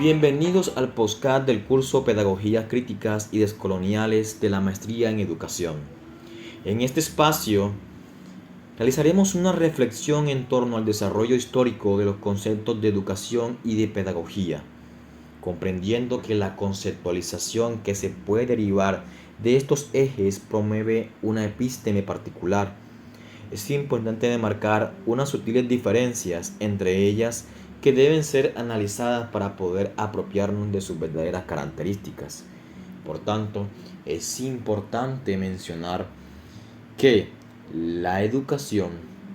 Bienvenidos al podcast del curso Pedagogías Críticas y Descoloniales de la Maestría en Educación. En este espacio realizaremos una reflexión en torno al desarrollo histórico de los conceptos de educación y de pedagogía, comprendiendo que la conceptualización que se puede derivar de estos ejes promueve una epísteme particular. Es importante demarcar unas sutiles diferencias entre ellas que deben ser analizadas para poder apropiarnos de sus verdaderas características. Por tanto, es importante mencionar que la educación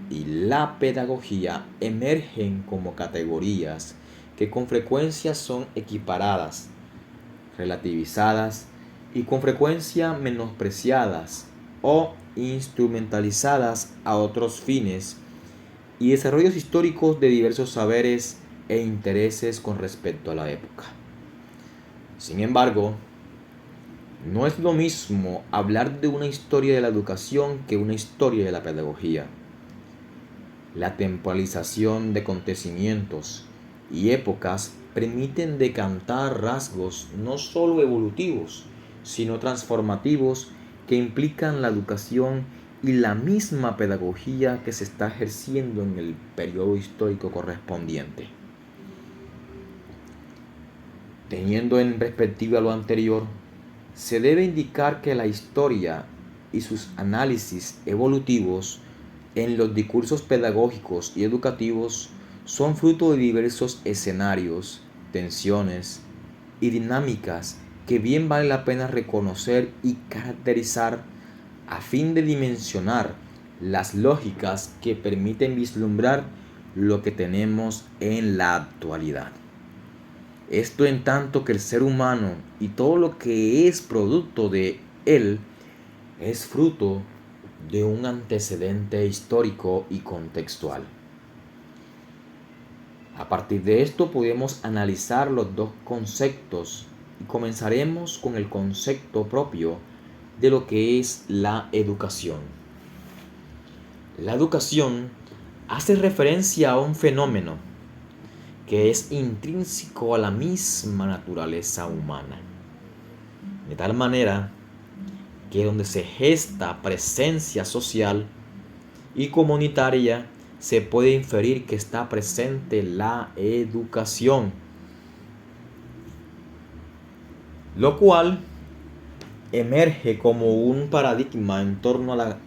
y la pedagogía emergen como categorías que con frecuencia son equiparadas, relativizadas y con frecuencia menospreciadas o instrumentalizadas a otros fines y desarrollos históricos de diversos saberes e intereses con respecto a la época. Sin embargo, no es lo mismo hablar de una historia de la educación que una historia de la pedagogía. La temporalización de acontecimientos y épocas permiten decantar rasgos no solo evolutivos, sino transformativos que implican la educación y la misma pedagogía que se está ejerciendo en el periodo histórico correspondiente. Teniendo en perspectiva lo anterior, se debe indicar que la historia y sus análisis evolutivos en los discursos pedagógicos y educativos son fruto de diversos escenarios, tensiones y dinámicas que bien vale la pena reconocer y caracterizar a fin de dimensionar las lógicas que permiten vislumbrar lo que tenemos en la actualidad. Esto en tanto que el ser humano y todo lo que es producto de él es fruto de un antecedente histórico y contextual. A partir de esto podemos analizar los dos conceptos y comenzaremos con el concepto propio de lo que es la educación. La educación hace referencia a un fenómeno que es intrínseco a la misma naturaleza humana, de tal manera que donde se gesta presencia social y comunitaria se puede inferir que está presente la educación, lo cual emerge como un paradigma en torno a la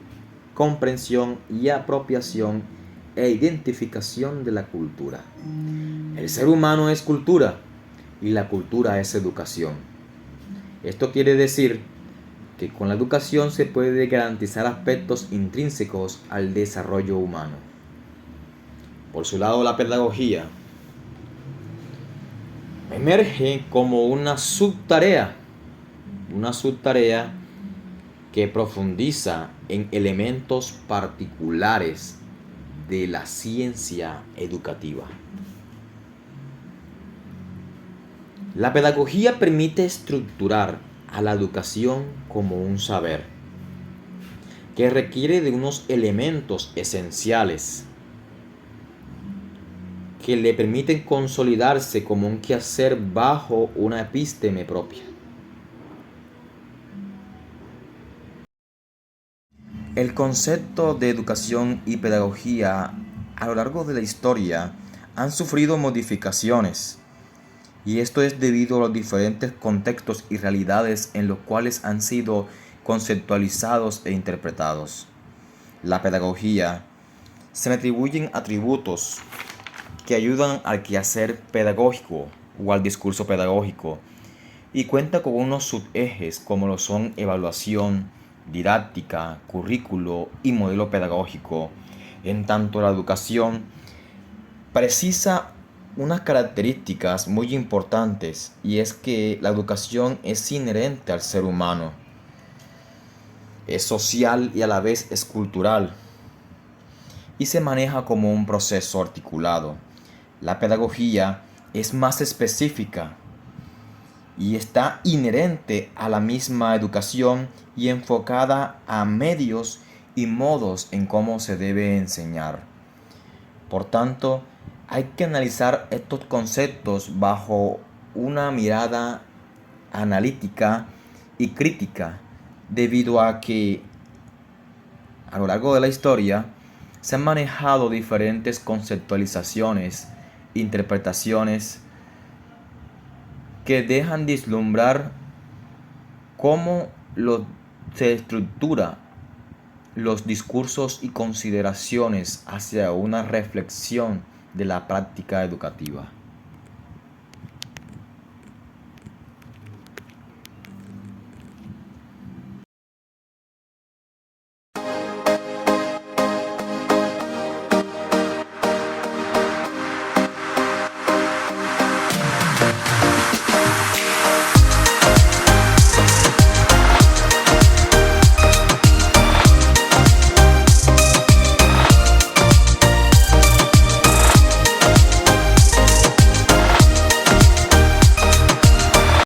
comprensión y apropiación e identificación de la cultura. El ser humano es cultura y la cultura es educación. Esto quiere decir que con la educación se puede garantizar aspectos intrínsecos al desarrollo humano. Por su lado, la pedagogía emerge como una subtarea que profundiza en elementos particulares de la ciencia educativa. La pedagogía permite estructurar a la educación como un saber que requiere de unos elementos esenciales que le permiten consolidarse como un quehacer bajo una epísteme propia. El concepto de educación y pedagogía a lo largo de la historia han sufrido modificaciones, y esto es debido a los diferentes contextos y realidades en los cuales han sido conceptualizados e interpretados. La pedagogía se le atribuyen atributos que ayudan al quehacer pedagógico o al discurso pedagógico y cuenta con unos subejes como lo son evaluación, didáctica, currículo y modelo pedagógico. En tanto, la educación precisa unas características muy importantes, y es que la educación es inherente al ser humano, es social y a la vez es cultural, y se maneja como un proceso articulado. La pedagogía es más específica y está inherente a la misma educación y enfocada a medios y modos en cómo se debe enseñar. Por tanto, hay que analizar estos conceptos bajo una mirada analítica y crítica, debido a que a lo largo de la historia se han manejado diferentes conceptualizaciones, interpretaciones que dejan vislumbrar cómo se estructura los discursos y consideraciones hacia una reflexión de la práctica educativa.